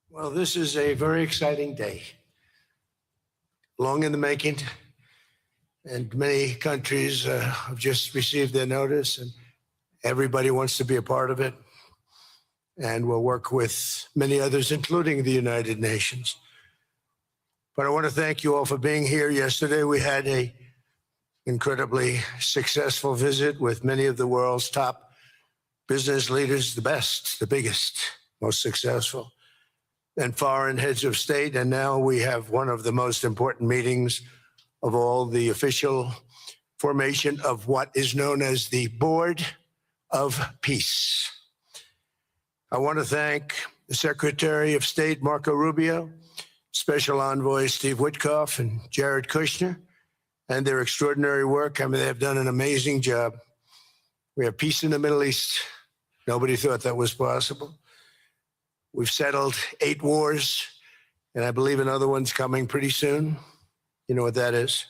Well, this is a very exciting day, long in the making, and many countries have just received their notice, and everybody wants to be a part of it. And we'll work with many others, including the United Nations. But I want to thank you all for being here. Yesterday, we had an incredibly successful visit with many of the world's top business leaders, the best, the biggest, most successful, and foreign heads of state. And now we have one of the most important meetings of all, the official formation of what is known as the Board of Peace. I want to thank the Secretary of State, Marco Rubio, Special Envoy Steve Witkoff, and Jared Kushner, and their extraordinary work. I mean, they have done an amazing job. We have peace in the Middle East. Nobody thought that was possible. We've settled 8 wars, and I believe another one's coming pretty soon. You know what that is?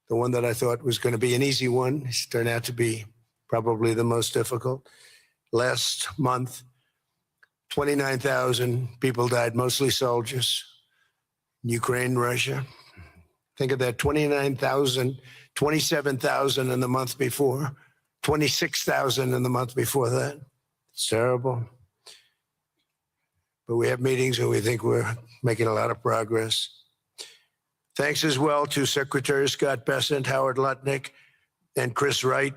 The one that I thought was going to be an easy one has turned out to be probably the most difficult. Last month, 29,000 people died, mostly soldiers, Ukraine, Russia. Think of that, 29,000, 27,000 in the month before, 26,000 in the month before that. It's terrible. But we have meetings and we think we're making a lot of progress. Thanks as well to Secretary Scott Bessent, Howard Lutnick, and Chris Wright,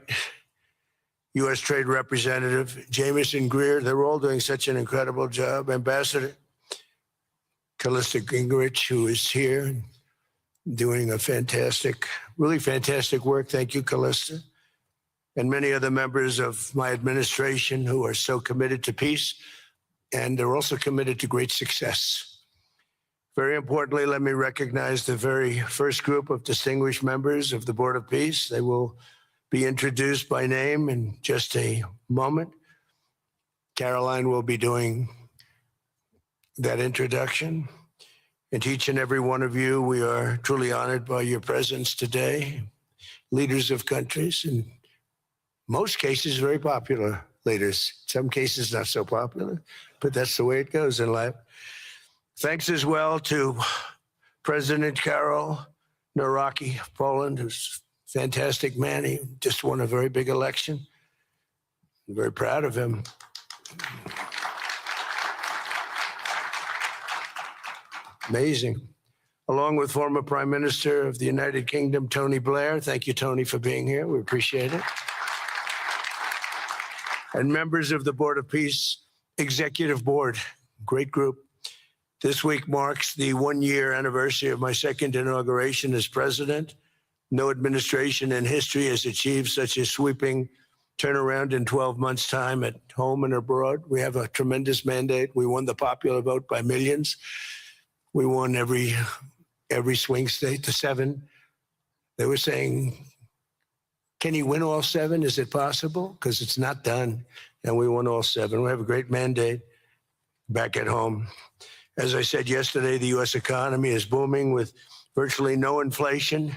U.S. Trade Representative, Jameson Greer. They're all doing such an incredible job. Ambassador Callista Gingrich, who is here, doing a fantastic, really fantastic work. Thank you, Callista. And many other members of my administration who are so committed to peace, and they're also committed to great success. Very importantly, let me recognize the very first group of distinguished members of the Board of Peace. They will be introduced by name in just a moment. Caroline will be doing that introduction. And to each and every one of you, we are truly honored by your presence today. Leaders of countries, in most cases, very popular leaders. Some cases, not so popular, but that's the way it goes in life. Thanks as well to President Karol Nawrocki of Poland, who's a fantastic man. He just won a very big election. I'm very proud of him. Amazing. Along with former Prime Minister of the United Kingdom, Tony Blair. Thank you, Tony, for being here. We appreciate it. And members of the Board of Peace Executive Board, great group. This week marks the 1-year anniversary of my second inauguration as president. No administration in history has achieved such a sweeping turnaround in 12 months' time at home and abroad. We have a tremendous mandate. We won the popular vote by millions. We won every swing state, the 7. They were saying, can you win all 7? Is it possible? Because it's not done. And we won all 7. We have a great mandate back at home. As I said yesterday, the U.S. economy is booming with virtually no inflation.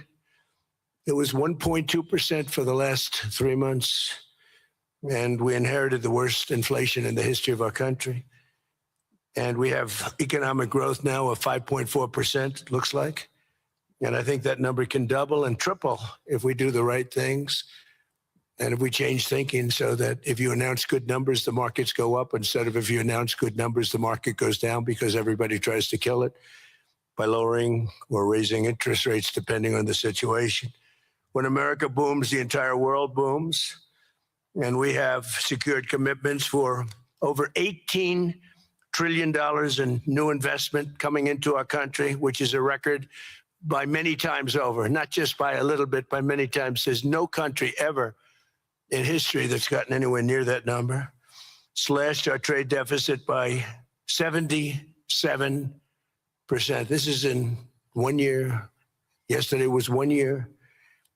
It was 1.2% for the last 3 months. And we inherited the worst inflation in the history of our country. And we have economic growth now of 5.4%, looks like. And I think that number can double and triple if we do the right things and if we change thinking so that if you announce good numbers, the markets go up instead of if you announce good numbers, the market goes down because everybody tries to kill it by lowering or raising interest rates depending on the situation. When America booms, the entire world booms. And we have secured commitments for over $18 trillion in new investment coming into our country, which is a record by many times over, not just by a little bit, by many times. There's no country ever in history that's gotten anywhere near that number. Slashed our trade deficit by 77%. This is in 1 year. Yesterday was 1 year.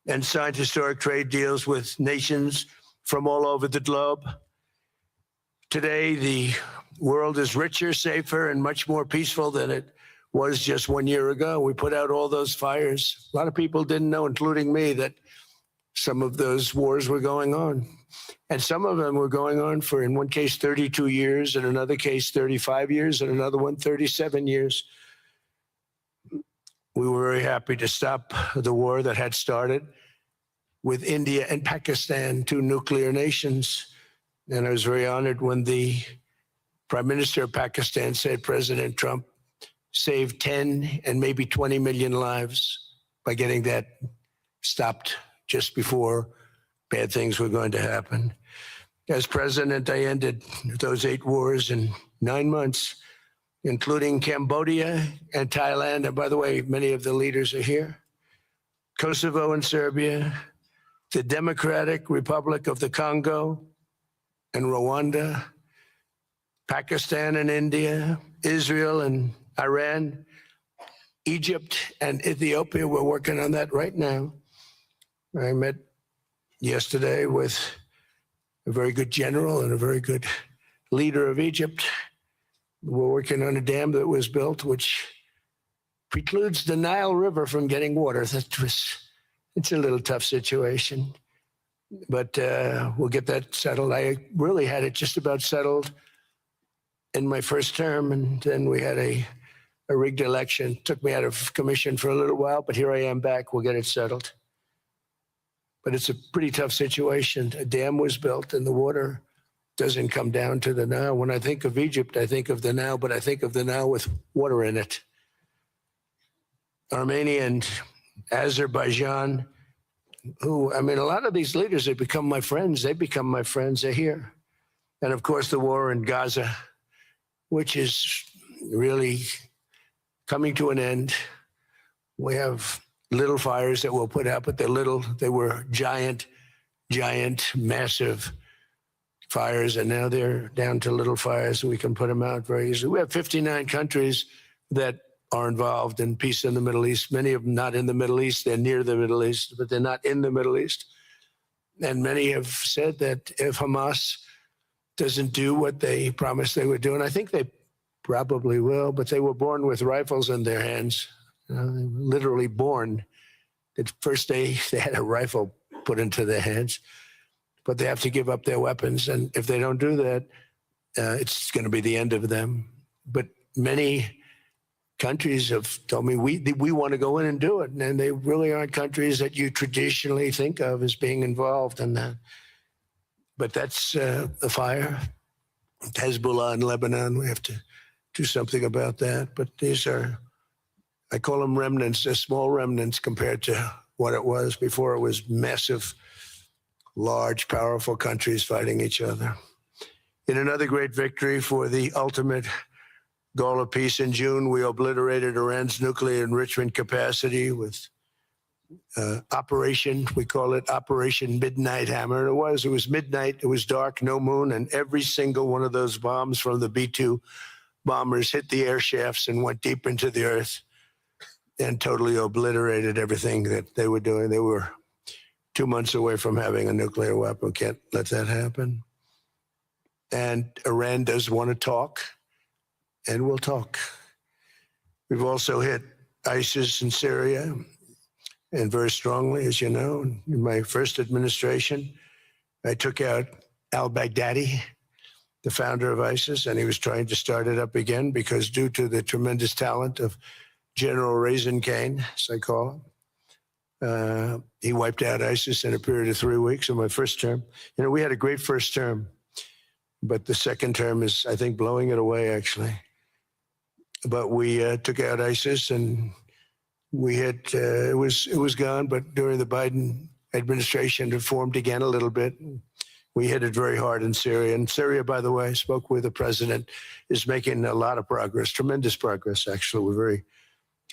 And signed historic trade deals with nations from all over the globe. Today, the world is richer, safer, and much more peaceful than it was just 1 year ago. We put out all those fires. A lot of people didn't know, including me, that some of those wars were going on. And some of them were going on for, in one case, 32 years, in another case, 35 years, and another one, 37 years. We were very happy to stop the war that had started with India and Pakistan, two nuclear nations. And I was very honored when the Prime Minister of Pakistan said President Trump saved 10 and maybe 20 million lives by getting that stopped just before bad things were going to happen. As president, I ended those 8 wars in 9 months, including Cambodia and Thailand. And by the way, many of the leaders are here. Kosovo and Serbia, the Democratic Republic of the Congo and Rwanda, Pakistan and India, Israel and Iran, Egypt and Ethiopia. We're working on that right now. I met yesterday with a very good general and a very good leader of Egypt. We're working on a dam that was built, which precludes the Nile River from getting water. It's a little tough situation, but we'll get that settled. I really had it just about settled in my first term, and then we had a rigged election. Took me out of commission for a little while, but here I am back. We'll get it settled. But it's a pretty tough situation. A dam was built and the water doesn't come down to the Nile. When I think of Egypt, I think of the Nile, but I think of the Nile with water in it. Armenia and Azerbaijan, a lot of these leaders have become my friends. They become my friends. They're here. And of course, the war in Gaza, which is really coming to an end. We have little fires that we'll put out, but they're little. They were giant, massive fires, and now they're down to little fires. We can put them out very easily. We have 59 countries that are involved in peace in the Middle East. Many of them not in the Middle East. They're near the Middle East, but they're not in the Middle East. And many have said that if Hamas doesn't do what they promised they would do, and I think they probably will, but they were born with rifles in their hands. They were literally born. At first they had a rifle put into their hands, but they have to give up their weapons. And if they don't do that, it's going to be the end of them. But many countries have told me, we want to go in and do it. And they really aren't countries that you traditionally think of as being involved in that. But that's the fire. Hezbollah in Lebanon, we have to do something about that. But these are, I call them remnants. They're small remnants compared to what it was before. It was massive, large, powerful countries fighting each other. In another great victory for the ultimate goal of peace in June, we obliterated Iran's nuclear enrichment capacity with Operation, we call it Operation Midnight Hammer. It was midnight, it was dark, no moon, and every single one of those bombs from the B-2 bombers hit the air shafts and went deep into the earth and totally obliterated everything that they were doing. They were 2 months away from having a nuclear weapon. Can't let that happen. And Iran does want to talk, and we'll talk. We've also hit ISIS in Syria, and very strongly, as you know. In my first administration, I took out al-Baghdadi, the founder of ISIS, and he was trying to start it up again because due to the tremendous talent of General Raisin Kane, as I call him, he wiped out ISIS in a period of 3 weeks in my first term. We had a great first term, but the second term is, I think, blowing it away, actually. But we took out ISIS, and we had, it was gone, but during the Biden administration, it formed again a little bit. We hit it very hard in Syria. And Syria, by the way, I spoke with the president, is making a lot of progress, tremendous progress, actually. We're very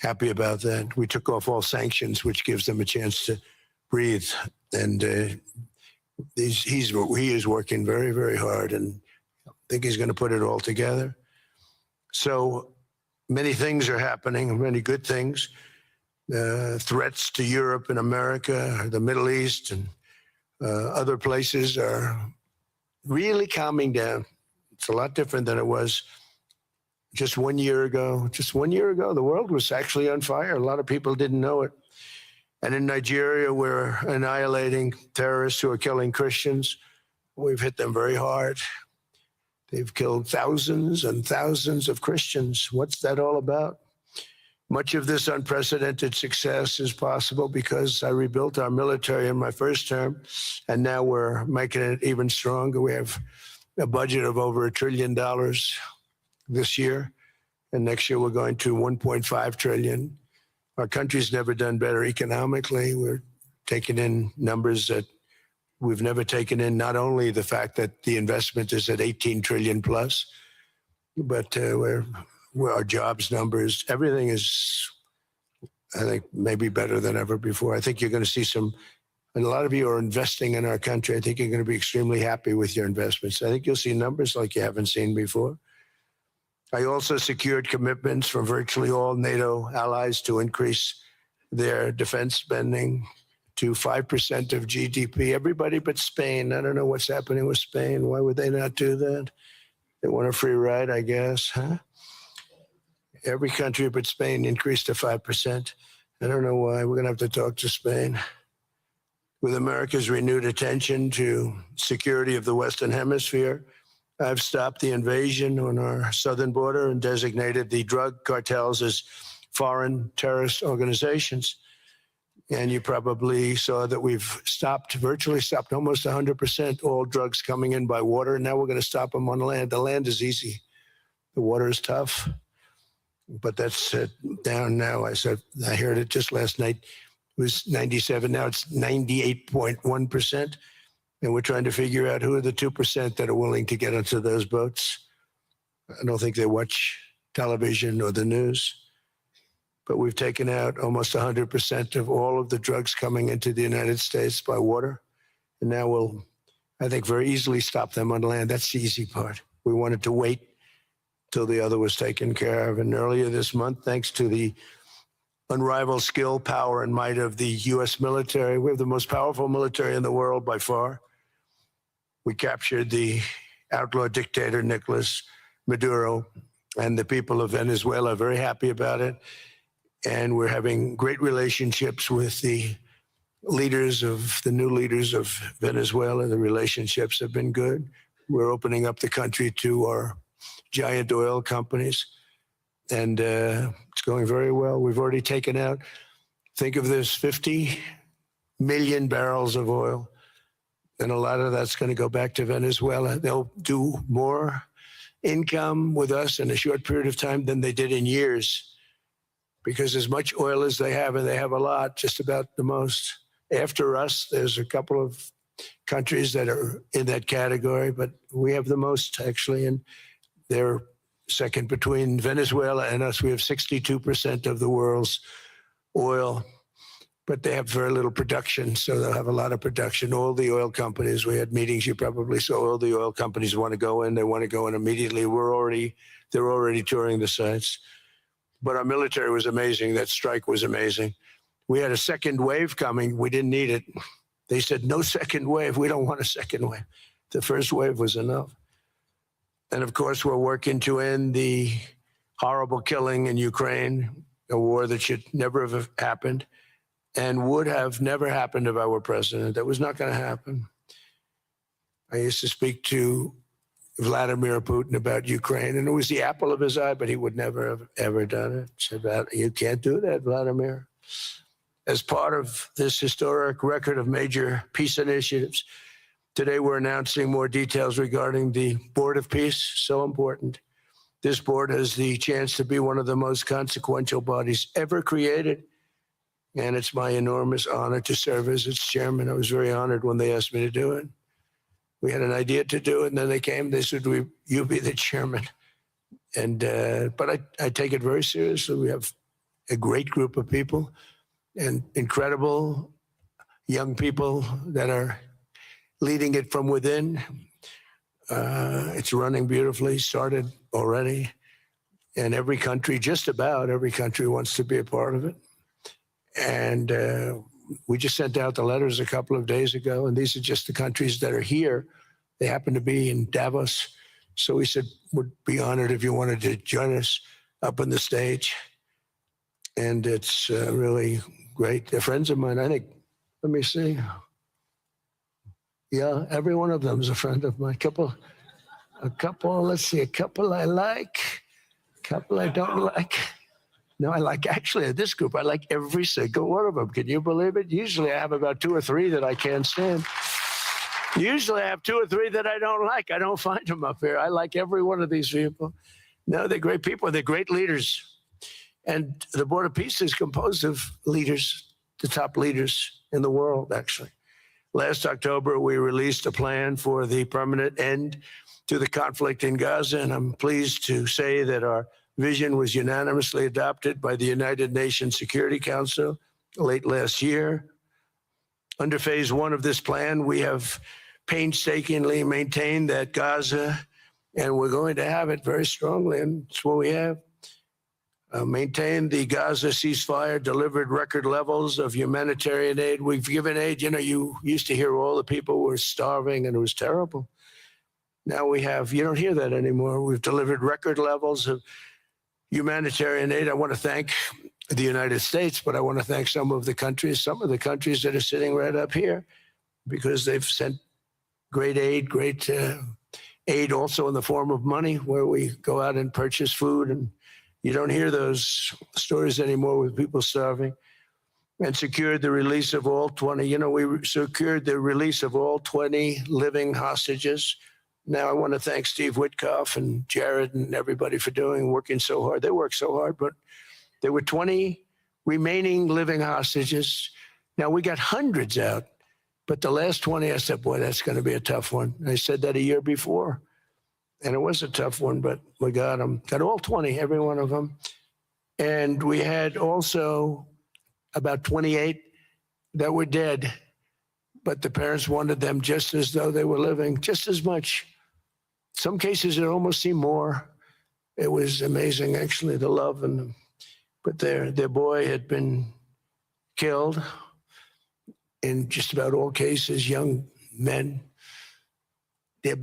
happy about that. We took off all sanctions, which gives them a chance to breathe. And he is working very, very hard, and I think he's going to put it all together. So many things are happening, many good things. Threats to Europe and America, the Middle East, and other places are really calming down. It's a lot different than it was just 1 year ago. Just 1 year ago, the world was actually on fire. A lot of people didn't know it. And in Nigeria, we're annihilating terrorists who are killing Christians. We've hit them very hard. They've killed thousands and thousands of Christians. What's that all about? Much of this unprecedented success is possible because I rebuilt our military in my first term, and now we're making it even stronger. We have a budget of over $1 trillion this year, and next year we're going to 1.5 trillion. Our country's never done better economically. We're taking in numbers that we've never taken in, not only the fact that the investment is at 18 trillion plus, but our jobs numbers, everything is, I think, maybe better than ever before. I think you're going to see and a lot of you are investing in our country. I think you're going to be extremely happy with your investments. I think you'll see numbers like you haven't seen before. I also secured commitments from virtually all NATO allies to increase their defense spending to 5% of GDP. Everybody but Spain. I don't know what's happening with Spain. Why would they not do that? They want a free ride, I guess, huh? Every country but Spain increased to 5%. I don't know why. We're going to have to talk to Spain. With America's renewed attention to security of the Western Hemisphere, I've stopped the invasion on our southern border and designated the drug cartels as foreign terrorist organizations. And you probably saw that we've virtually stopped almost 100% all drugs coming in by water. And now we're going to stop them on land. The land is easy. The water is tough. But that's down now. I heard it just last night. It was 97. Now it's 98.1%. And we're trying to figure out who are the 2% that are willing to get onto those boats. I don't think they watch television or the news. But we've taken out almost 100% of all of the drugs coming into the United States by water. And now we'll, I think, very easily stop them on land. That's the easy part. We wanted to wait till the other was taken care of. And earlier this month, thanks to the unrivaled skill, power, and might of the U.S. military, we have the most powerful military in the world by far. We captured the outlaw dictator, Nicolas Maduro, and the people of Venezuela are very happy about it. And we're having great relationships with the new leaders of Venezuela. The relationships have been good. We're opening up the country to our giant oil companies, and it's going very well. We've already taken out, think of this, 50 million barrels of oil, and a lot of that's going to go back to Venezuela. They'll do more income with us in a short period of time than they did in years, because as much oil as they have, and they have a lot, just about the most. After us, there's a couple of countries that are in that category, but we have the most, actually, and they're second between Venezuela and us. We have 62% of the world's oil, but they have very little production, so they'll have a lot of production. All the oil companies, we had meetings, you probably saw, all the oil companies want to go in. They want to go in immediately. They're already touring the sites. But our military was amazing. That strike was amazing. We had a second wave coming. We didn't need it. They said, no second wave. We don't want a second wave. The first wave was enough. And of course, we're working to end the horrible killing in Ukraine, a war that should never have happened and would have never happened if I were president. That was not going to happen. I used to speak to Vladimir Putin about Ukraine, and it was the apple of his eye, but he would never have ever done it. Said, you can't do that, Vladimir. As part of this historic record of major peace initiatives, today we're announcing more details regarding the Board of Peace, so important. This board has the chance to be one of the most consequential bodies ever created, and it's my enormous honor to serve as its chairman. I was very honored when they asked me to do it. We had an idea to do it, and then they came. They said, "You be the chairman." And but I take it very seriously. We have a great group of people and incredible young people that are leading it from within. It's running beautifully, started already. And every country, just about every country, wants to be a part of it. And we just sent out the letters a couple of days ago, and these are just the countries that are here. They happen to be in Davos. So we said, we'd be honored if you wanted to join us up on the stage. And it's really great. They're friends of mine. I think, let me see. Yeah, every one of them is a friend of mine. Let's see, a couple I like, a couple I don't like. No, I like, actually, this group, I like every single one of them. Can you believe it? Usually I have about 2 or 3 that I can't stand. Usually I have 2 or 3 that I don't like. I don't find them up here. I like every one of these people. No, they're great people. They're great leaders. And the Board of Peace is composed of leaders, the top leaders in the world, actually. Last October, we released a plan for the permanent end to the conflict in Gaza, and I'm pleased to say that our vision was unanimously adopted by the United Nations Security Council late last year. Under phase 1 of this plan, we have painstakingly maintained that Gaza, and we're going to have it very strongly, and it's what we have, maintained the Gaza ceasefire, delivered record levels of humanitarian aid. We've given aid. You know, you used to hear all the people were starving and it was terrible. Now you don't hear that anymore. We've delivered record levels of humanitarian aid. I want to thank the United States, but I want to thank some of the countries that are sitting right up here, because they've sent great aid, aid also in the form of money, where we go out and purchase food, and you don't hear those stories anymore with people starving. And secured the release of all 20, we secured the release of all 20 living hostages. Now, I want to thank Steve Witkoff and Jared and everybody for working so hard. They worked so hard, but there were 20 remaining living hostages. Now, we got hundreds out, but the last 20, I said, boy, that's going to be a tough one. And I said that a year before, and it was a tough one, but we got them. Got all 20, every one of them. And we had also about 28 that were dead, but the parents wanted them just as though they were living, just as much. Some cases, it almost seemed more. It was amazing, actually, the love. But their boy had been killed. In just about all cases, young men. Their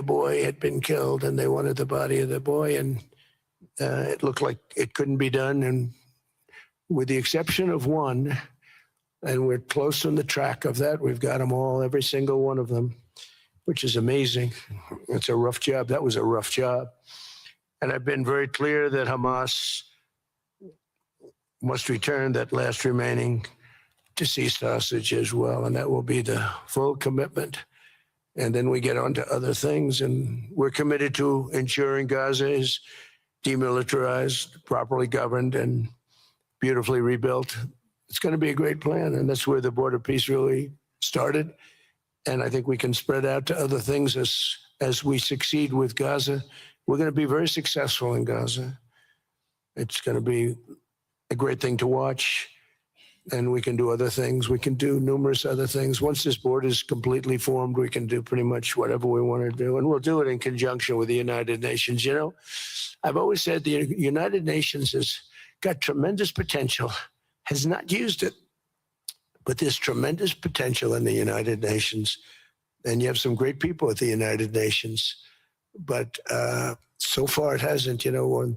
boy had been killed, and they wanted the body of the boy, and it looked like it couldn't be done. And with the exception of one, and we're close on the track of that, we've got them all, every single one of them, which is amazing. It's a rough job. That was a rough job. And I've been very clear that Hamas must return that last remaining deceased hostage as well, and that will be the full commitment. And then we get on to other things, and we're committed to ensuring Gaza is demilitarized, properly governed, and beautifully rebuilt. It's going to be a great plan, and that's where the Board of Peace really started. And I think we can spread out to other things as we succeed with Gaza. We're going to be very successful in Gaza. It's going to be a great thing to watch, and we can do other things. We can do numerous other things. Once this board is completely formed, we can do pretty much whatever we want to do, and we'll do it in conjunction with the United Nations. You know, I've always said the United Nations has got tremendous potential, has not used it, but there's tremendous potential in the United Nations, and you have some great people at the United Nations, but so far it hasn't. You know,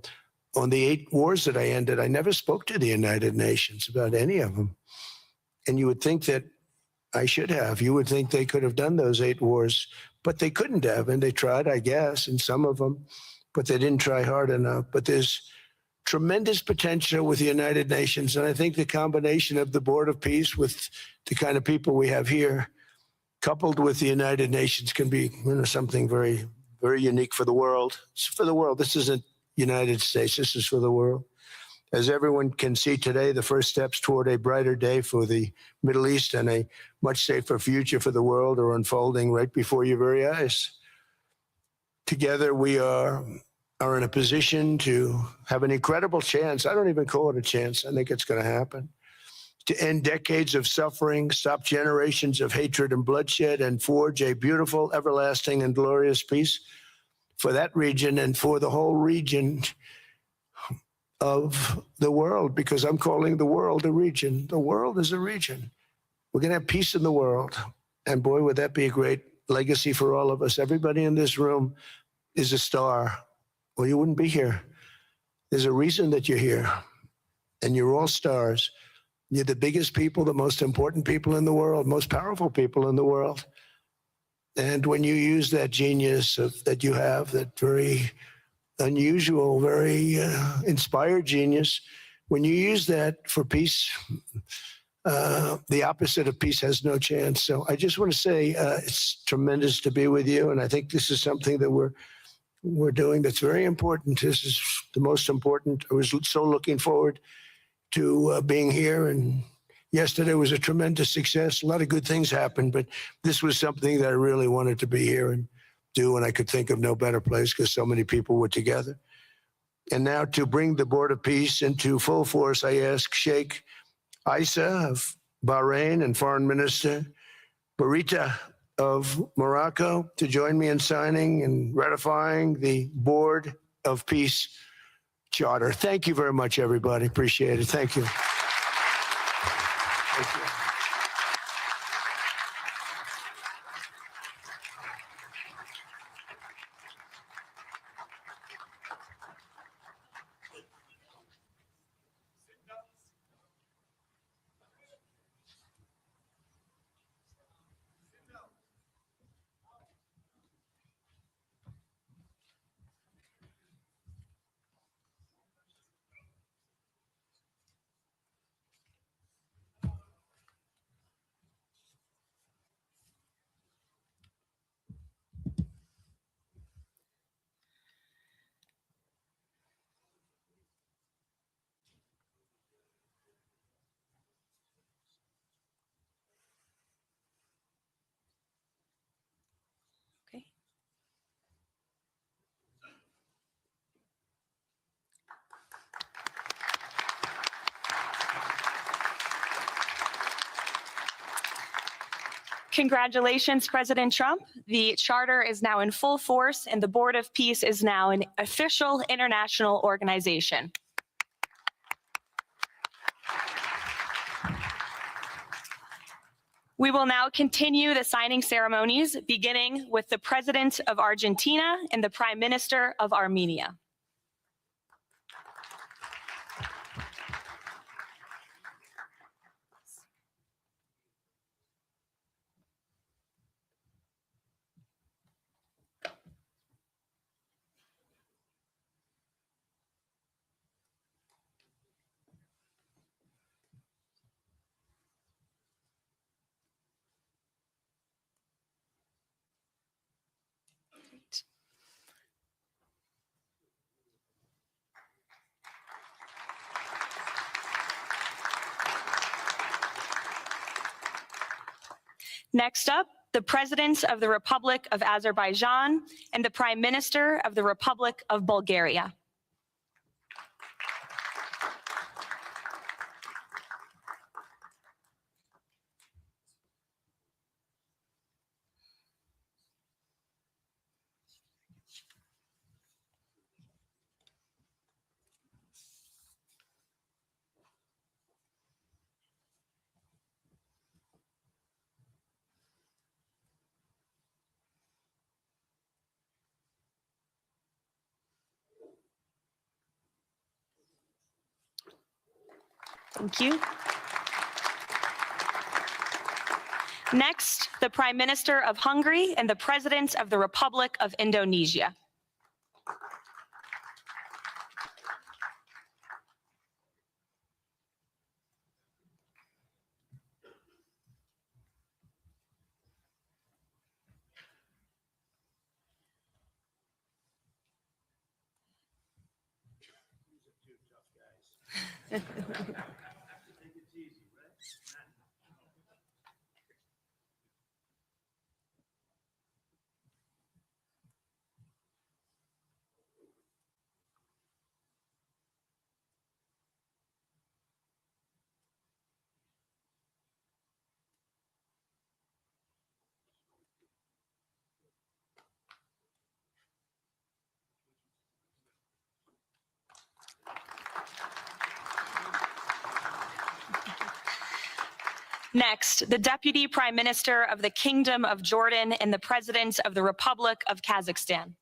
on the 8 wars that I ended, I never spoke to the United Nations about any of them. And you would think that I should have. You would think they could have done those 8 wars, but they couldn't have. And they tried, I guess, in some of them, but they didn't try hard enough. But there's tremendous potential with the United Nations. And I think the combination of the Board of Peace with the kind of people we have here, coupled with the United Nations, can be something very, very unique for the world. It's for the world. This isn't United States. This is for the world. As everyone can see today, the first steps toward a brighter day for the Middle East and a much safer future for the world are unfolding right before your very eyes. Together, we are in a position to have an incredible chance. I don't even call it a chance. I think it's going to happen. To end decades of suffering, stop generations of hatred and bloodshed, and forge a beautiful, everlasting, and glorious peace for that region and for the whole region of the world, because I'm calling the world a region. The world is a region. We're going to have peace in the world. And boy, would that be a great legacy for all of us. Everybody in this room is a star. Well, you wouldn't be here. There's a reason that you're here. And you're all stars. You're the biggest people, the most important people in the world, most powerful people in the world. And when you use that genius that you have, that very unusual, very inspired genius, when you use that for peace, the opposite of peace has no chance. So I just want to say it's tremendous to be with you, and I think this is something that we're doing that's very important. This is the most important. I was so looking forward to being here, and yesterday was a tremendous success. A lot of good things happened, but this was something that I really wanted to be here and do, and I could think of no better place because so many people were together. And now to bring the Board of Peace into full force, I ask Sheikh Isa of Bahrain and Foreign Minister Barita of Morocco to join me in signing and ratifying the Board of Peace Charter. Thank you very much, everybody. Appreciate it. Thank you. Thank you. Okay. Congratulations, President Trump. The charter is now in full force, and the Board of Peace is now an official international organization. We will now continue the signing ceremonies, beginning with the President of Argentina and the Prime Minister of Armenia. Next up, the President of the Republic of Azerbaijan and the Prime Minister of the Republic of Bulgaria. Thank you. Next, the Prime Minister of Hungary and the President of the Republic of Indonesia. Next, the Deputy Prime Minister of the Kingdom of Jordan and the President of the Republic of Kazakhstan.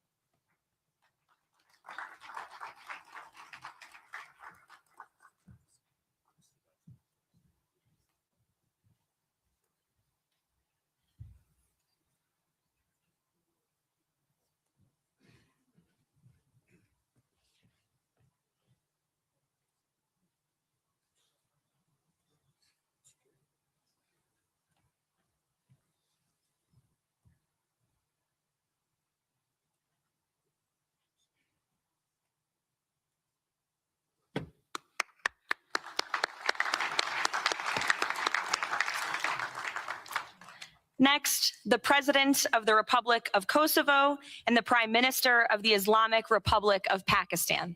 Next, the President of the Republic of Kosovo and the Prime Minister of the Islamic Republic of Pakistan.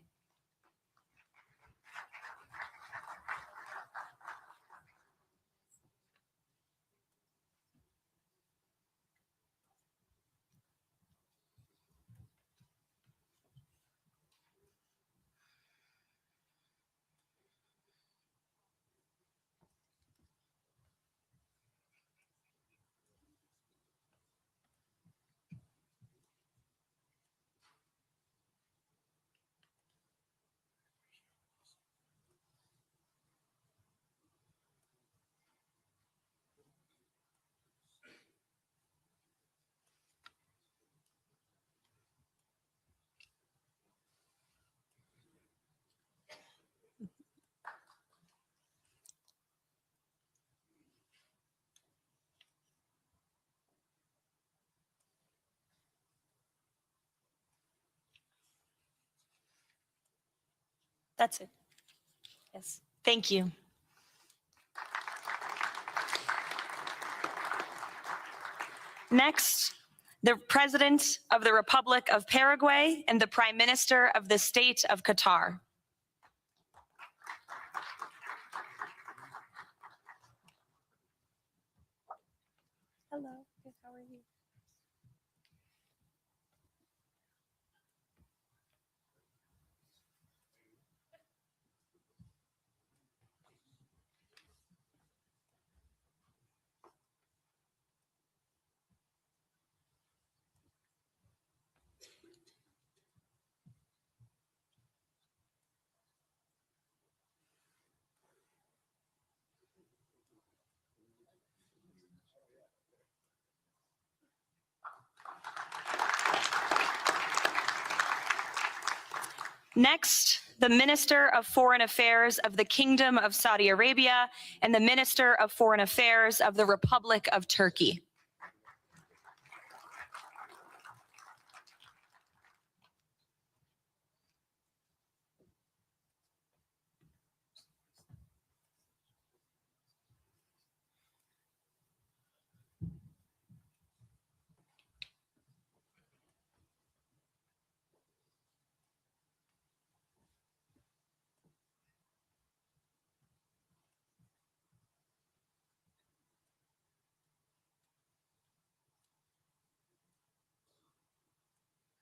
That's it. Yes, thank you. Next, the President of the Republic of Paraguay and the Prime Minister of the State of Qatar. Hello, how are you? Next, the Minister of Foreign Affairs of the Kingdom of Saudi Arabia and the Minister of Foreign Affairs of the Republic of Turkey.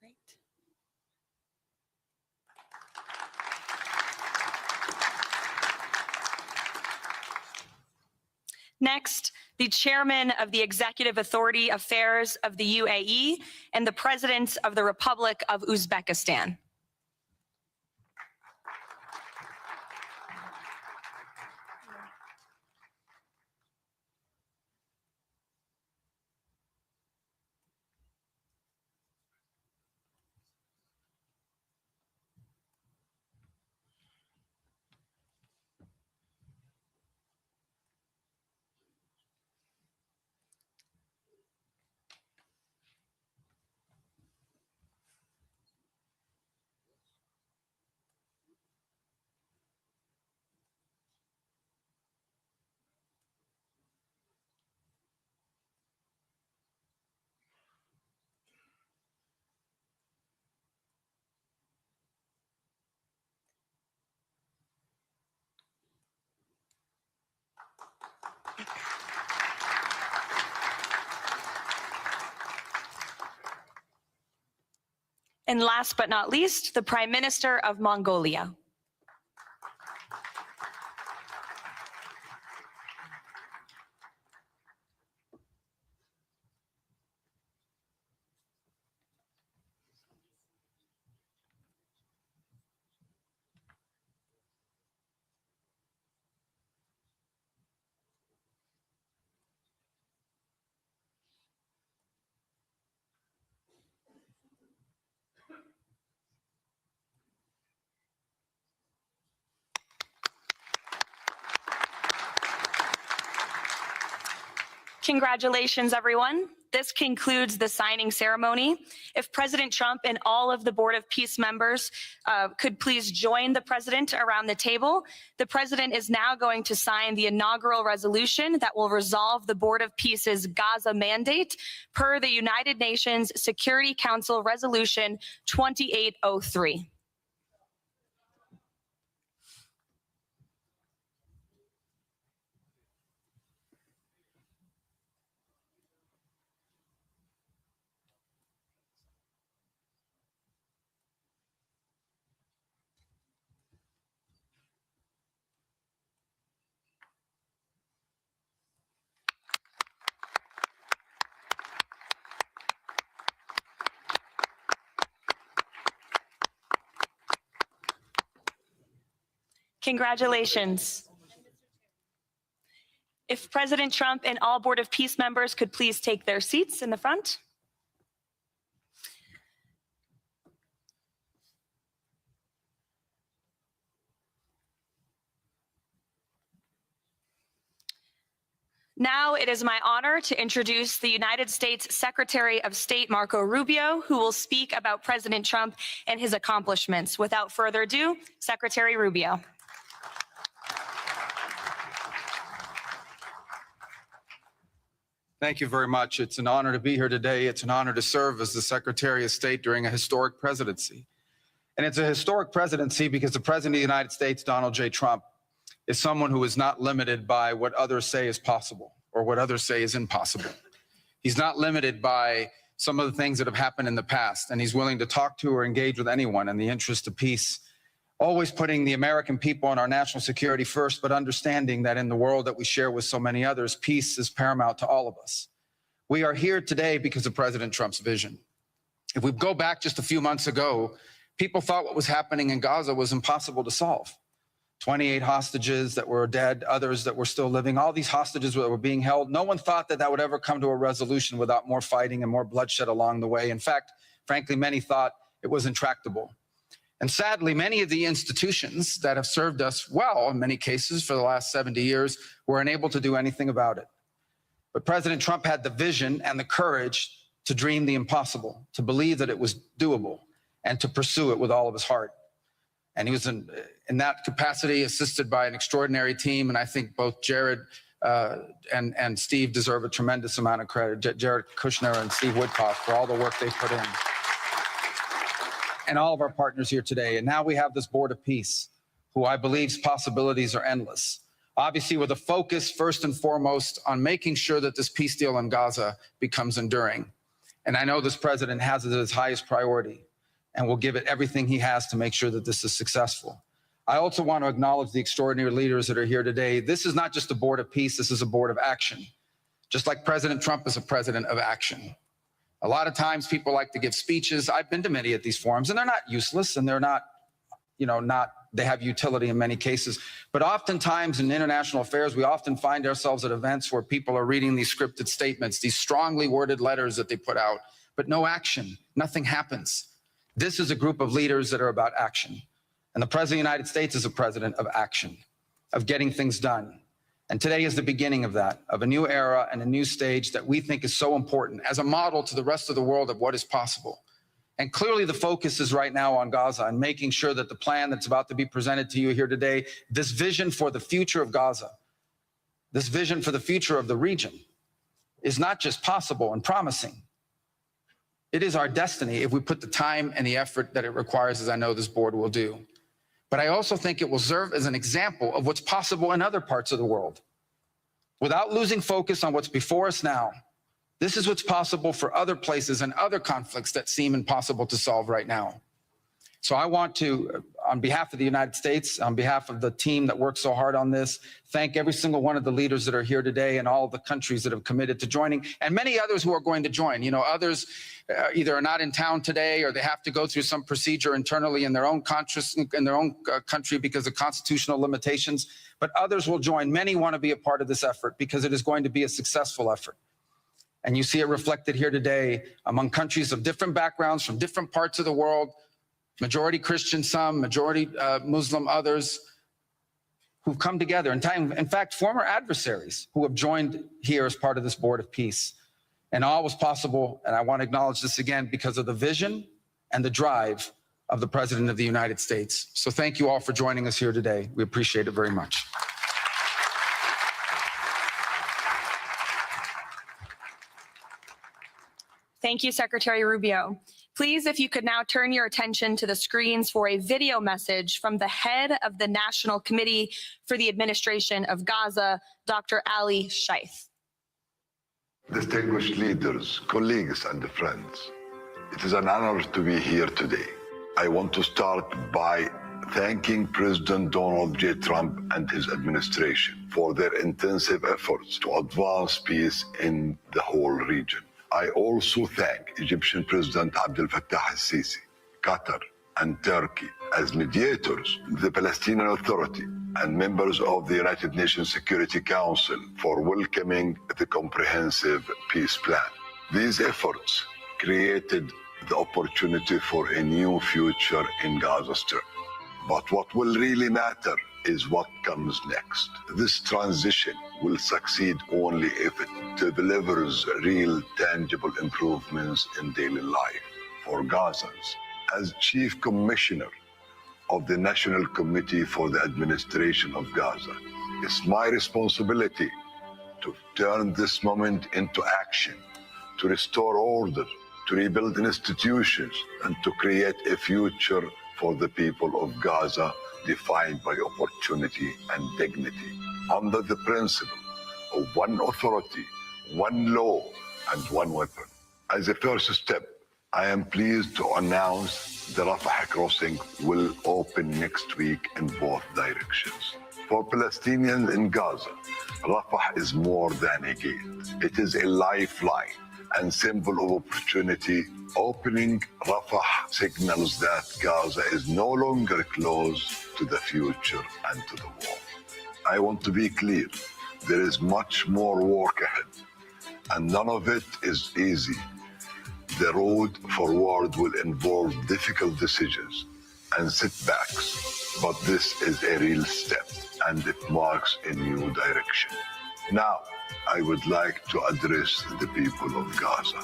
Great. Next, the Chairman of the Executive Authority Affairs of the UAE and the President of the Republic of Uzbekistan. And last but not least, the Prime Minister of Mongolia. Congratulations, everyone. This concludes the signing ceremony. If President Trump and all of the Board of Peace members could please join the president around the table. The president is now going to sign the inaugural resolution that will resolve the Board of Peace's Gaza mandate per the United Nations Security Council Resolution 2803. Congratulations. If President Trump and all Board of Peace members could please take their seats in the front. Now it is my honor to introduce the United States Secretary of State Marco Rubio, who will speak about President Trump and his accomplishments. Without further ado, Secretary Rubio. Thank you very much. It's an honor to be here today. It's an honor to serve as the Secretary of State during a historic presidency. And it's a historic presidency because the President of the United States, Donald J. Trump, is someone who is not limited by what others say is possible or what others say is impossible. He's not limited by some of the things that have happened in the past, and he's willing to talk to or engage with anyone in the interest of peace, always putting the American people and our national security first, but understanding that in the world that we share with so many others, peace is paramount to all of us. We are here today because of President Trump's vision. If we go back just a few months ago, people thought what was happening in Gaza was impossible to solve. 28 hostages that were dead, others that were still living, all these hostages that were being held. No one thought that that would ever come to a resolution without more fighting and more bloodshed along the way. In fact, frankly, many thought it was intractable. And sadly, many of the institutions that have served us well in many cases for the last 70 years were unable to do anything about it. But President Trump had the vision and the courage to dream the impossible, to believe that it was doable, and to pursue it with all of his heart. And he was in that capacity assisted by an extraordinary team. And I think both Jared and Steve deserve a tremendous amount of credit. Jared Kushner and Steve Woodcock for all the work they put in. And all of our partners here today. And now we have this Board of Peace, who I believe's possibilities are endless. Obviously, with a focus first and foremost on making sure that this peace deal in Gaza becomes enduring. And I know this president has it as his highest priority and will give it everything he has to make sure that this is successful. I also want to acknowledge the extraordinary leaders that are here today. This is not just a Board of Peace, this is a Board of Action. Just like President Trump is a president of action. A lot of times people like to give speeches. I've been to many of these forums, and they're not useless, and they're not, they have utility in many cases. But oftentimes in international affairs, we often find ourselves at events where people are reading these scripted statements, these strongly worded letters that they put out, but no action, nothing happens. This is a group of leaders that are about action. And the President of the United States is a president of action, of getting things done. And today is the beginning of that, of a new era and a new stage that we think is so important as a model to the rest of the world of what is possible. And clearly the focus is right now on Gaza and making sure that the plan that's about to be presented to you here today, this vision for the future of Gaza, this vision for the future of the region, is not just possible and promising. It is our destiny if we put the time and the effort that it requires, as I know this board will do. But I also think it will serve as an example of what's possible in other parts of the world. Without losing focus on what's before us now, this is what's possible for other places and other conflicts that seem impossible to solve right now. So I want to, on behalf of the United States, on behalf of the team that worked so hard on this, thank every single one of the leaders that are here today and all of the countries that have committed to joining, and many others who are going to join. You know, others either are not in town today or they have to go through some procedure internally in their own country because of constitutional limitations, but others will join. Many want to be a part of this effort because it is going to be a successful effort. And you see it reflected here today among countries of different backgrounds from different parts of the world, majority Christian, some, majority Muslim, others, who've come together. In fact, former adversaries who have joined here as part of this Board of Peace. And all was possible, and I want to acknowledge this again, because of the vision and the drive of the President of the United States. So thank you all for joining us here today. We appreciate it very much. Thank you, Secretary Rubio. Please, if you could now turn your attention to the screens for a video message from the head of the National Committee for the Administration of Gaza, Dr. Ali Shaith. Distinguished leaders, colleagues, and friends, it is an honor to be here today. I want to start by thanking President Donald J. Trump and his administration for their intensive efforts to advance peace in the whole region. I also thank Egyptian President Abdel Fattah al-Sisi, Qatar, and Turkey as mediators, the Palestinian Authority, and members of the United Nations Security Council for welcoming the comprehensive peace plan. These efforts created the opportunity for a new future in Gaza Strip. But what will really matter is what comes next. This transition will succeed only if it delivers real, tangible improvements in daily life for Gazans. As Chief Commissioner of the National Committee for the Administration of Gaza, it's my responsibility to turn this moment into action, to restore order, to rebuild institutions, and to create a future for the people of Gaza defined by opportunity and dignity, under the principle of one authority, one law, and one weapon. As a first step, I am pleased to announce the Rafah crossing will open next week in both directions. For Palestinians in Gaza, Rafah is more than a gate. It is a lifeline and symbol of opportunity. Opening Rafah signals that Gaza is no longer closed to the future and to the war. I want to be clear, there is much more work ahead, and none of it is easy. The road forward will involve difficult decisions and setbacks, but this is a real step, and it marks a new direction. Now, I would like to address the people of Gaza.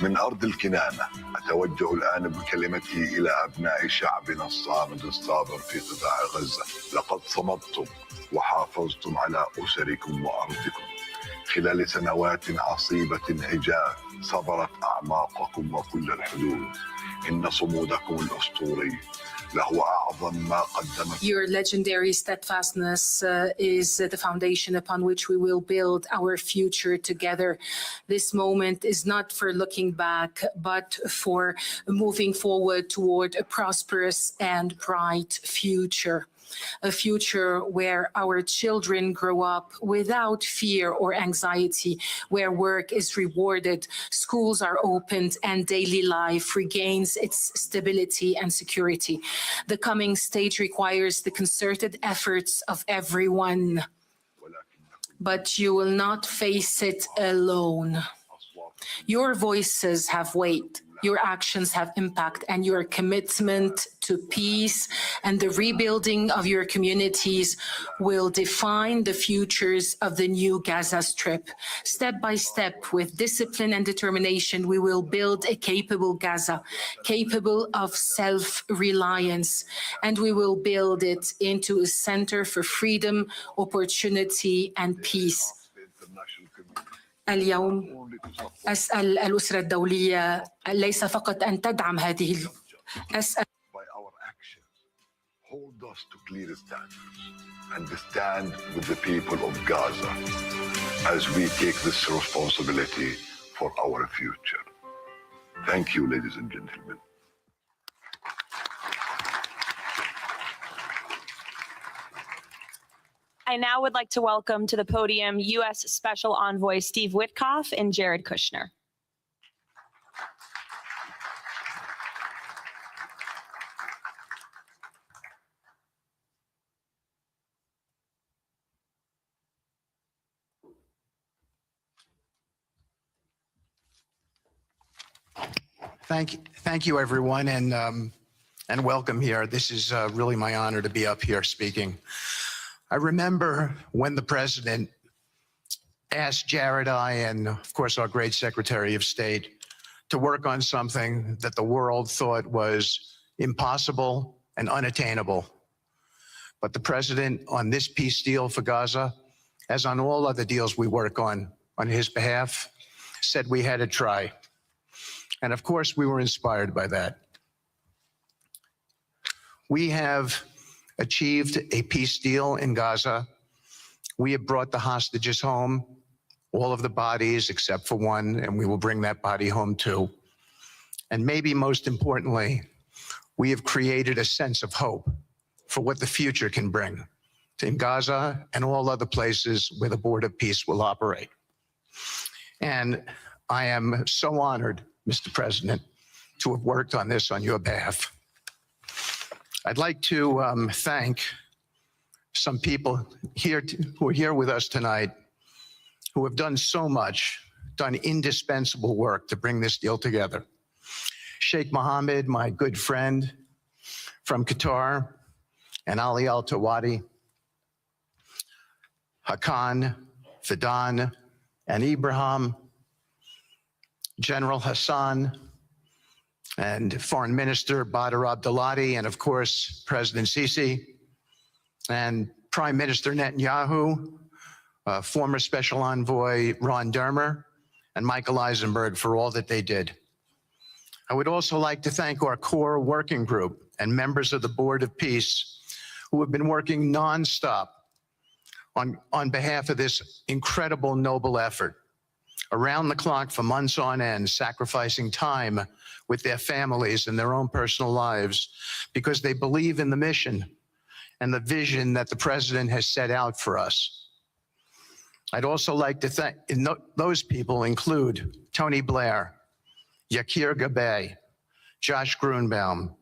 من أرض الكنانة أتوجه الآن بكلمتي إلى أبناء شعبنا الصامد الصابر في قطاع غزة. لقد صمدتم وحافظتم على أسركم وأرضكم خلال سنوات عصيبة هجاء صبرت أعماقكم وكل الحدود. إن صمودكم الأسطوري لهو أعظم ما قدمت. Your legendary steadfastness is the foundation upon which we will build our future together. This moment is not for looking back, but for moving forward toward a prosperous and bright future. A future where our children grow up without fear or anxiety, where work is rewarded, schools are opened, and daily life regains its stability and security. The coming stage requires the concerted efforts of everyone, but you will not face it alone. Your voices have weight. Your actions have impact, and your commitment to peace and the rebuilding of your communities will define the futures of the new Gaza Strip. Step by step, with discipline and determination, we will build a capable Gaza, capable of self-reliance, and we will build it into a center for freedom, opportunity, and peace. اليوم أسأل الأسرة الدولية ليس فقط أن تدعم هذه أسأل By our actions, hold us to clear standards and stand with the people of Gaza as we take this responsibility for our future. Thank you, ladies and gentlemen. I now would like to welcome to the podium U.S. Special Envoy Steve Witkoff and Jared Kushner. Thank you, everyone, and welcome here. This is really my honor to be up here speaking. I remember when the president asked Jared, and of course our great Secretary of State to work on something that the world thought was impossible and unattainable. But the president on this peace deal for Gaza, as on all other deals we work on his behalf, said we had to try. And of course, we were inspired by that. We have achieved a peace deal in Gaza. We have brought the hostages home, all of the bodies except for one, and we will bring that body home too. And maybe most importantly, we have created a sense of hope for what the future can bring in Gaza and all other places where the Board of Peace will operate. And I am so honored, Mr. President, to have worked on this on your behalf. I'd like to thank some people here who are here with us tonight who have done so much, done indispensable work to bring this deal together. Sheikh Mohammed, my good friend from Qatar, and Ali Al-Tawadi, Hakan, Fidan, and Ibrahim, General Hassan, and Foreign Minister Badr Abdulati, and of course, President Sisi, and Prime Minister Netanyahu, former Special Envoy Ron Dermer, and Michael Eisenberg for all that they did. I would also like to thank our core working group and members of the Board of Peace who have been working nonstop on behalf of this incredible, noble effort, around the clock for months on end, sacrificing time with their families and their own personal lives because they believe in the mission and the vision that the president has set out for us. I'd also like to thank, those people include Tony Blair, Yakir Gabay, Josh Grunbaum,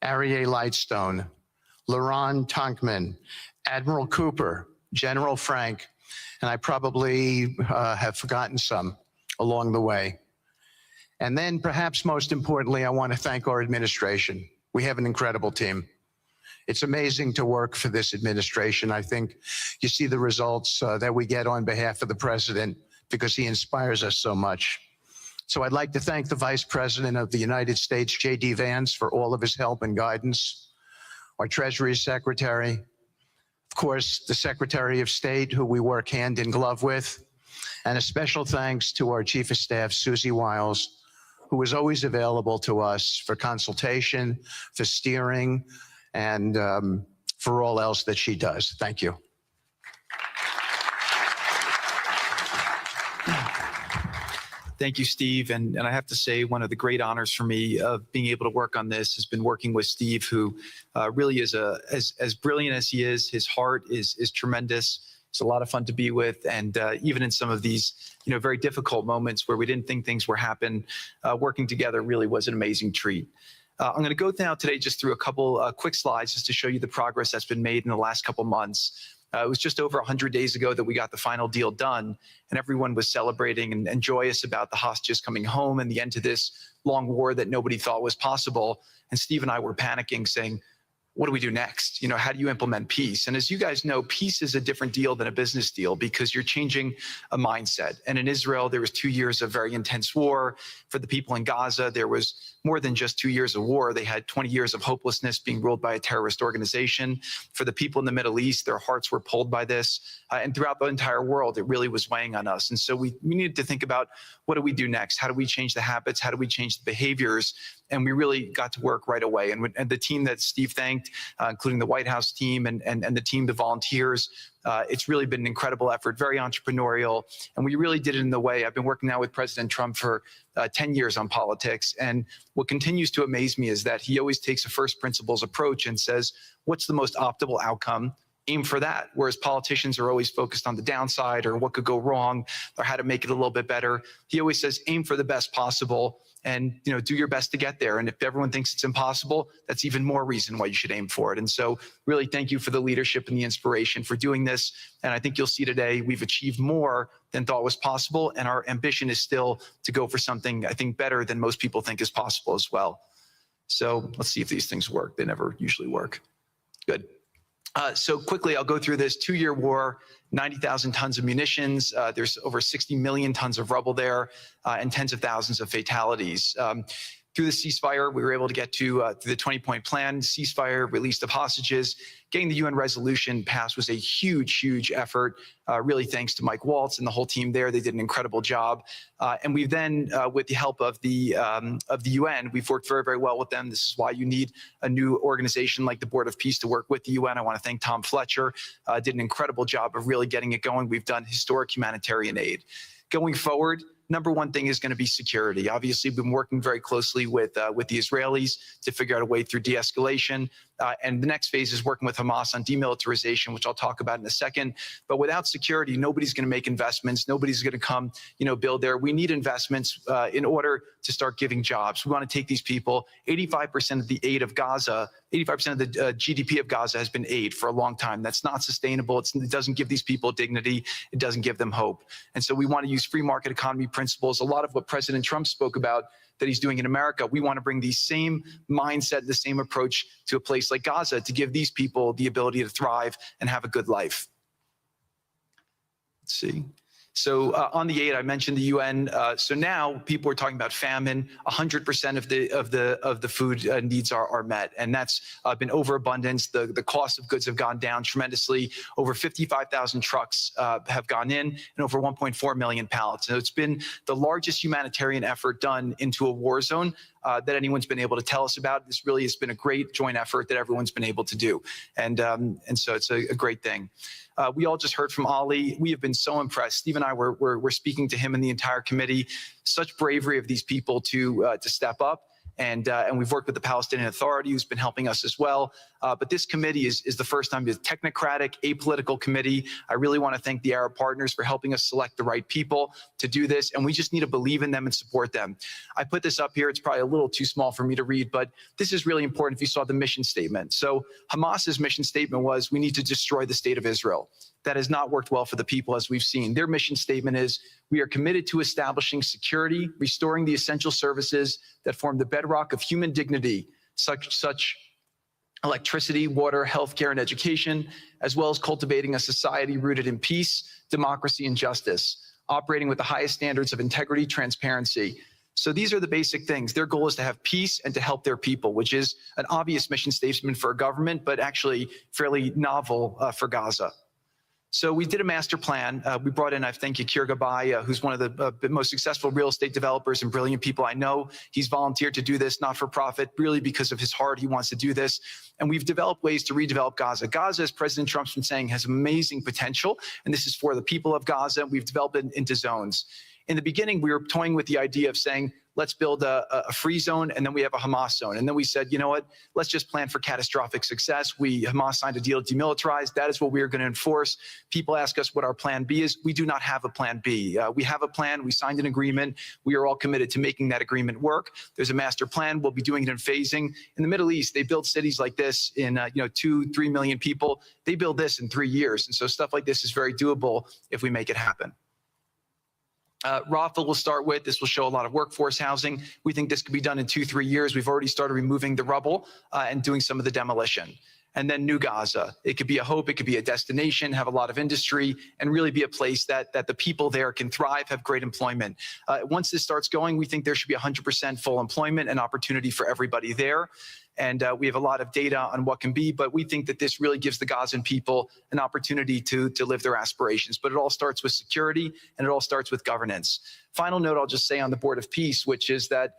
Aryeh Lightstone, Laron Tonkman, Admiral Cooper, General Frank, and I probably have forgotten some along the way. And then perhaps most importantly, I want to thank our administration. We have an incredible team. It's amazing to work for this administration. I think you see the results that we get on behalf of the president because he inspires us so much. So I'd like to thank the Vice President of the United States, J.D. Vance, for all of his help and guidance, our Treasury Secretary, of course, the Secretary of State, who we work hand in glove with, and a special thanks to our Chief of Staff, Susie Wiles, who is always available to us for consultation, for steering, and for all else that she does. Thank you. Thank you, Steve. And I have to say, one of the great honors for me of being able to work on this has been working with Steve, who really is as brilliant as he is. His heart is tremendous. It's a lot of fun to be with. And even in some of these, very difficult moments where we didn't think things were happening, working together really was an amazing treat. I'm going to go now today just through a couple quick slides just to show you the progress that's been made in the last couple months. It was just over 100 days ago that we got the final deal done, and everyone was celebrating and joyous about the hostages coming home and the end to this long war that nobody thought was possible. And Steve and I were panicking, saying, what do we do next? How do you implement peace? And as you guys know, peace is a different deal than a business deal because you're changing a mindset. And in Israel, there was 2 years of very intense war. For the people in Gaza, there was more than just 2 years of war. They had 20 years of hopelessness being ruled by a terrorist organization. For the people in the Middle East, their hearts were pulled by this. And throughout the entire world, it really was weighing on us. And so we needed to think about, what do we do next? How do we change the habits? How do we change the behaviors? And we really got to work right away. And the team that Steve thanked, including the White House team and the team, the volunteers, it's really been an incredible effort, very entrepreneurial. And we really did it in the way. I've been working now with President Trump for 10 years on politics. And what continues to amaze me is that he always takes a first principles approach and says, what's the most optimal outcome? Aim for that. Whereas politicians are always focused on the downside or what could go wrong or how to make it a little bit better. He always says, aim for the best possible and do your best to get there. And if everyone thinks it's impossible, that's even more reason why you should aim for it. And so really thank you for the leadership and the inspiration for doing this. And I think you'll see today we've achieved more than thought was possible. And our ambition is still to go for something, I think, better than most people think is possible as well. So let's see if these things work. They never usually work. Good. So quickly, I'll go through this 2-year war, 90,000 tons of munitions. There's over 60 million tons of rubble there, and tens of thousands of fatalities. Through the ceasefire, we were able to get to the 20-point plan, ceasefire, release of hostages. Getting the UN resolution passed was a huge, huge effort, really thanks to Mike Waltz and the whole team there. They did an incredible job. And we've then, with the help of the UN, we've worked very, very well with them. This is why you need a new organization like the Board of Peace to work with the UN. I want to thank Tom Fletcher, did an incredible job of really getting it going. We've done historic humanitarian aid. Going forward, number one thing is going to be security. Obviously, we've been working very closely with the Israelis to figure out a way through de-escalation. And the next phase is working with Hamas on demilitarization, which I'll talk about in a second. But without security, nobody's going to make investments. Nobody's going to come, build there. We need investments in order to start giving jobs. We want to take these people. 85% of the aid of Gaza, 85% of the GDP of Gaza has been aid for a long time. That's not sustainable. It doesn't give these people dignity. It doesn't give them hope. And so we want to use free market economy principles. A lot of what President Trump spoke about that he's doing in America, we want to bring the same mindset, the same approach to a place like Gaza to give these people the ability to thrive and have a good life. Let's see. So on the aid, I mentioned the UN. So now people are talking about famine. 100% of the food needs are met, and that's been overabundance. The cost of goods have gone down tremendously. Over 55,000 trucks have gone in, and over 1.4 million pallets. So it's been the largest humanitarian effort done into a war zone that anyone's been able to tell us about. This really has been a great joint effort that everyone's been able to do, and so it's a great thing. We all just heard from Ali. We have been so impressed. Steve and I were speaking to him and the entire committee. Such bravery of these people to step up. And we've worked with the Palestinian Authority, who's been helping us as well. But this committee is the first time it's a technocratic, apolitical committee. I really want to thank the Arab partners for helping us select the right people to do this. And we just need to believe in them and support them. I put this up here. It's probably a little too small for me to read, but this is really important if you saw the mission statement. So Hamas's mission statement was, we need to destroy the state of Israel. That has not worked well for the people, as we've seen. Their mission statement is, we are committed to establishing security, restoring the essential services that form the bedrock of human dignity, such electricity, water, healthcare, and education, as well as cultivating a society rooted in peace, democracy, and justice, operating with the highest standards of integrity, transparency. So these are the basic things. Their goal is to have peace and to help their people, which is an obvious mission statement for a government, but actually fairly novel for Gaza. So we did a master plan. We brought in, I thank Yakir Gabay, who's one of the most successful real estate developers and brilliant people I know. He's volunteered to do this, not for profit, really because of his heart. He wants to do this. And we've developed ways to redevelop Gaza. Gaza, as President Trump's been saying, has amazing potential. And this is for the people of Gaza. We've developed it into zones. In the beginning, we were toying with the idea of saying, let's build a free zone, and then we have a Hamas zone. And then we said, you know what, let's just plan for catastrophic success. Hamas signed a deal to demilitarize. That is what we are going to enforce. People ask us what our plan B is. We do not have a plan B. We have a plan. We signed an agreement. We are all committed to making that agreement work. There's a master plan. We'll be doing it in phasing. In the Middle East, they build cities like this in 2-3 million people. They build this in 3 years. And so stuff like this is very doable if we make it happen. Rafa will start with. This will show a lot of workforce housing. We think this could be done in 2-3 years. We've already started removing the rubble and doing some of the demolition. And then New Gaza. It could be a hope. It could be a destination, have a lot of industry, and really be a place that the people there can thrive, have great employment. Once this starts going, we think there should be 100% full employment and opportunity for everybody there. And we have a lot of data on what can be, but we think that this really gives the Gazan people an opportunity to live their aspirations. But it all starts with security, and it all starts with governance. Final note I'll just say on the Board of Peace, which is that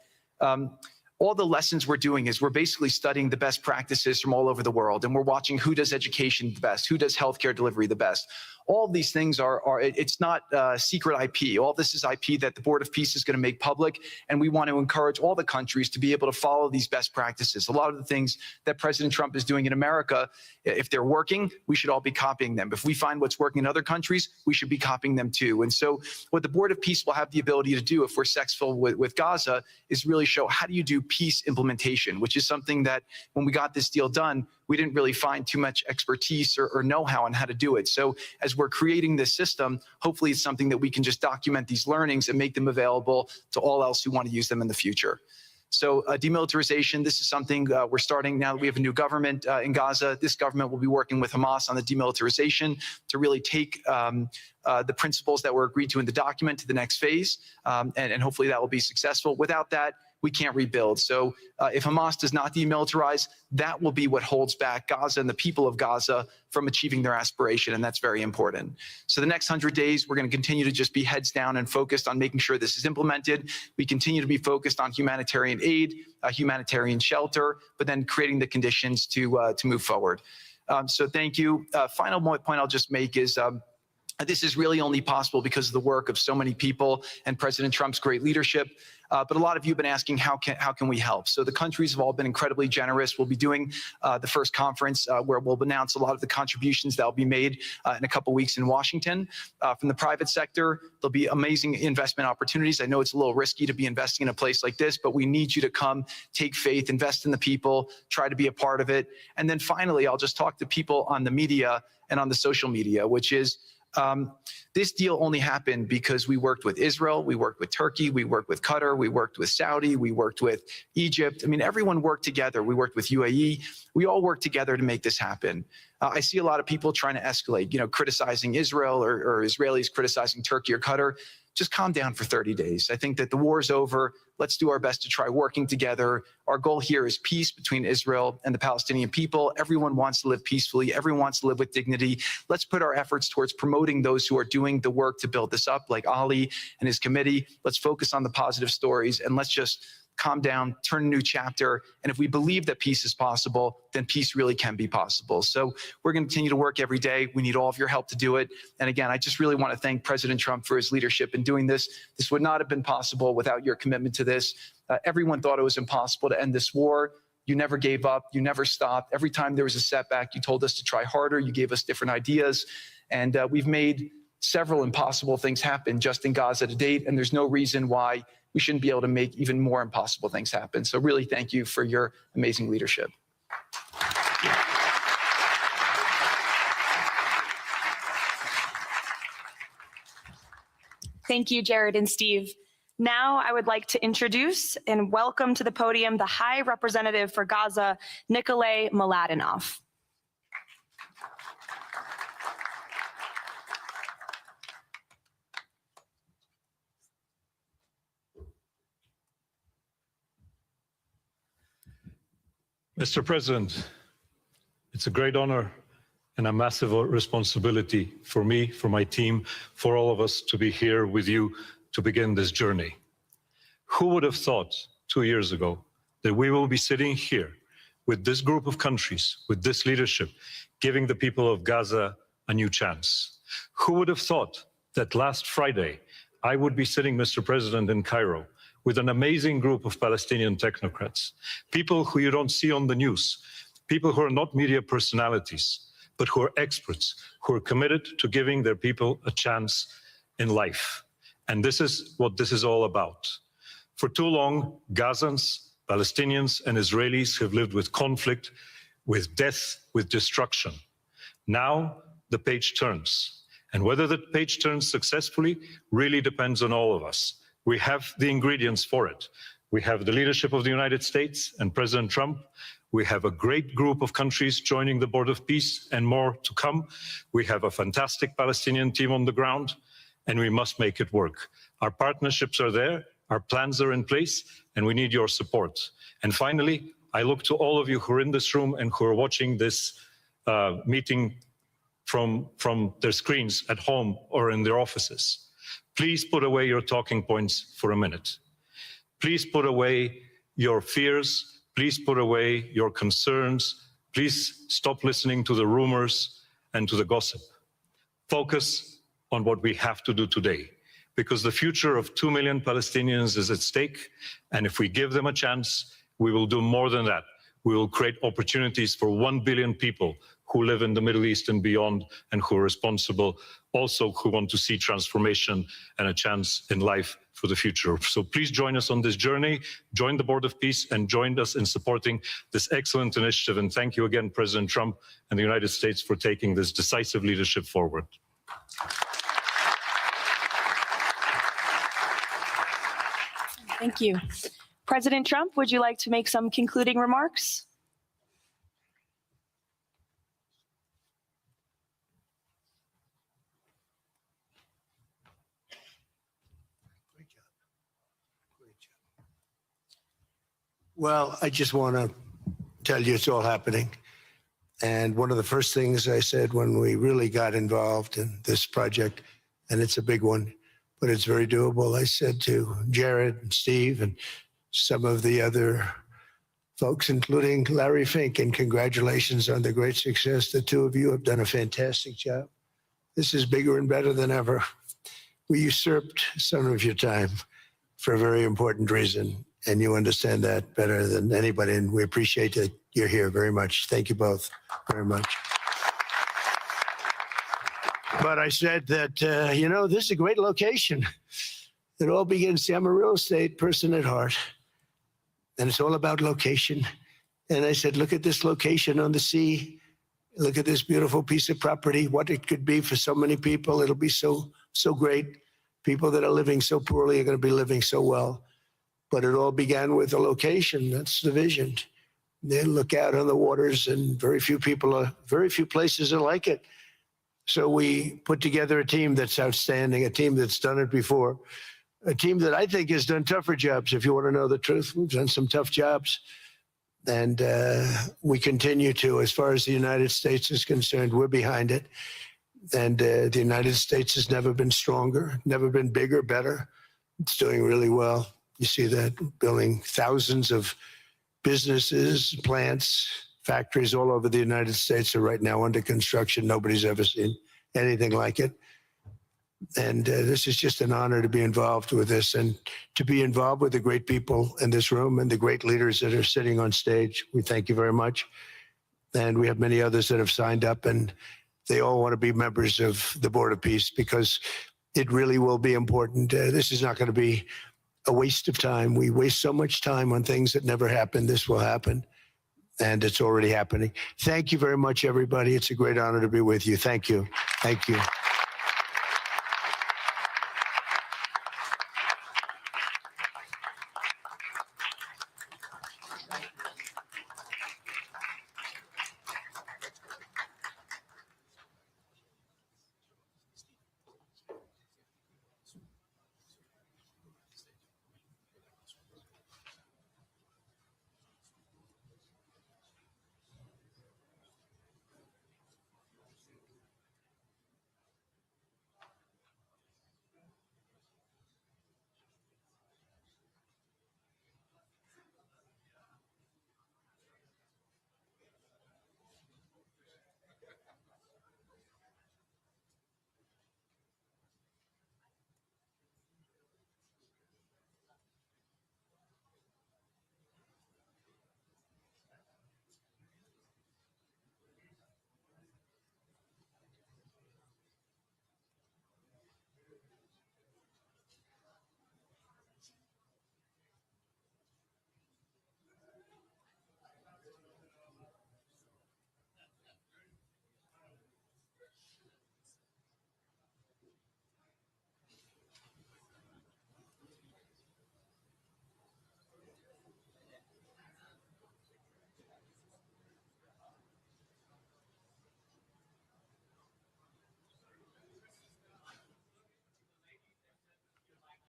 all the lessons we're doing is we're basically studying the best practices from all over the world, and we're watching who does education the best, who does healthcare delivery the best. All of these things it's not secret IP. All this is IP that the Board of Peace is going to make public, and we want to encourage all the countries to be able to follow these best practices. A lot of the things that President Trump is doing in America, if they're working, we should all be copying them. If we find what's working in other countries, we should be copying them too. And so what the Board of Peace will have the ability to do if we're successful with Gaza is really show how do you do peace implementation, which is something that when we got this deal done, we didn't really find too much expertise or know-how on how to do it. So as we're creating this system, hopefully it's something that we can just document these learnings and make them available to all else who want to use them in the future. So demilitarization, this is something we're starting now that we have a new government in Gaza. This government will be working with Hamas on the demilitarization to really take the principles that were agreed to in the document to the next phase. And hopefully that will be successful. Without that, we can't rebuild. So if Hamas does not demilitarize, that will be what holds back Gaza and the people of Gaza from achieving their aspiration, and that's very important. So the next 100 days, we're going to continue to just be heads down and focused on making sure this is implemented. We continue to be focused on humanitarian aid, humanitarian shelter, but then creating the conditions to move forward. So thank you. Final point I'll just make is this is really only possible because of the work of so many people and President Trump's great leadership. But a lot of you have been asking, how can we help? So the countries have all been incredibly generous. We'll be doing the first conference where we'll announce a lot of the contributions that will be made in a couple weeks in Washington. From the private sector, there'll be amazing investment opportunities. I know it's a little risky to be investing in a place like this, but we need you to come, take faith, invest in the people, try to be a part of it. And then finally, I'll just talk to people on the media and on the social media, which is, this deal only happened because we worked with Israel, we worked with Turkey, we worked with Qatar, we worked with Saudi, we worked with Egypt. I mean, everyone worked together. We worked with UAE. We all worked together to make this happen. I see a lot of people trying to escalate, criticizing Israel or Israelis criticizing Turkey or Qatar. Just calm down for 30 days. I think that the war is over. Let's do our best to try working together. Our goal here is peace between Israel and the Palestinian people. Everyone wants to live peacefully. Everyone wants to live with dignity. Let's put our efforts towards promoting those who are doing the work to build this up, like Ali and his committee. Let's focus on the positive stories, and let's just calm down, turn a new chapter. And if we believe that peace is possible, then peace really can be possible. So we're going to continue to work every day. We need all of your help to do it. And again, I just really want to thank President Trump for his leadership in doing this. This would not have been possible without your commitment to this. Everyone thought it was impossible to end this war. You never gave up. You never stopped. Every time there was a setback, you told us to try harder. You gave us different ideas. And we've made several impossible things happen just in Gaza to date. And there's no reason why we shouldn't be able to make even more impossible things happen. So really thank you for your amazing leadership. Thank you, Jared and Steve. Now I would like to introduce and welcome to the podium the High Representative for Gaza, Nikolay Mladenov. Mr. President, it's a great honor and a massive responsibility for me, for my team, for all of us to be here with you to begin this journey. Who would have thought 2 years ago that we will be sitting here with this group of countries, with this leadership, giving the people of Gaza a new chance? Who would have thought that last Friday I would be sitting, Mr. President, in Cairo with an amazing group of Palestinian technocrats, people who you don't see on the news, people who are not media personalities, but who are experts, who are committed to giving their people a chance in life. And this is what this is all about. For too long, Gazans, Palestinians, and Israelis have lived with conflict, with death, with destruction. Now the page turns. And whether the page turns successfully really depends on all of us. We have the ingredients for it. We have the leadership of the United States and President Trump. We have a great group of countries joining the Board of Peace and more to come. We have a fantastic Palestinian team on the ground, and we must make it work. Our partnerships are there, our plans are in place, and we need your support. And finally, I look to all of you who are in this room and who are watching this meeting from their screens at home or in their offices. Please put away your talking points for a minute. Please put away your fears. Please put away your concerns. Please stop listening to the rumors and to the gossip. Focus on what we have to do today, because the future of 2 million Palestinians is at stake. And if we give them a chance, we will do more than that. We will create opportunities for 1 billion people who live in the Middle East and beyond, and who are responsible, also who want to see transformation and a chance in life for the future. So please join us on this journey, join the Board of Peace, and join us in supporting this excellent initiative. And thank you again, President Trump and the United States, for taking this decisive leadership forward. Thank you. President Trump, would you like to make some concluding remarks? Great job. Great job. Well, I just want to tell you it's all happening. And one of the first things I said when we really got involved in this project, and it's a big one, but it's very doable, I said to Jared and Steve and some of the other folks, including Larry Fink, and congratulations on the great success. The two of you have done a fantastic job. This is bigger and better than ever. We usurped some of your time for a very important reason, and you understand that better than anybody, and we appreciate that you're here very much. Thank you both very much. But I said that, this is a great location. It all begins, see, I'm a real estate person at heart, and it's all about location. And I said, look at this location on the sea. Look at this beautiful piece of property, what it could be for so many people. It'll be so great. People that are living so poorly are going to be living so well. But it all began with the location. That's the vision. They look out on the waters, and very few places are like it. So we put together a team that's outstanding, a team that's done it before, a team that I think has done tougher jobs. If you want to know the truth, we've done some tough jobs. And we continue to, as far as the United States is concerned, we're behind it. And the United States has never been stronger, never been bigger, better. It's doing really well. You see that, building thousands of businesses, plants, factories all over the United States are right now under construction. Nobody's ever seen anything like it. And this is just an honor to be involved with this, and to be involved with the great people in this room and the great leaders that are sitting on stage. We thank you very much. And we have many others that have signed up, and they all want to be members of the Board of Peace, because it really will be important. This is not going to be a waste of time. We waste so much time on things that never happen. This will happen, and it's already happening. Thank you very much, everybody. It's a great honor to be with you. Thank you. Thank you.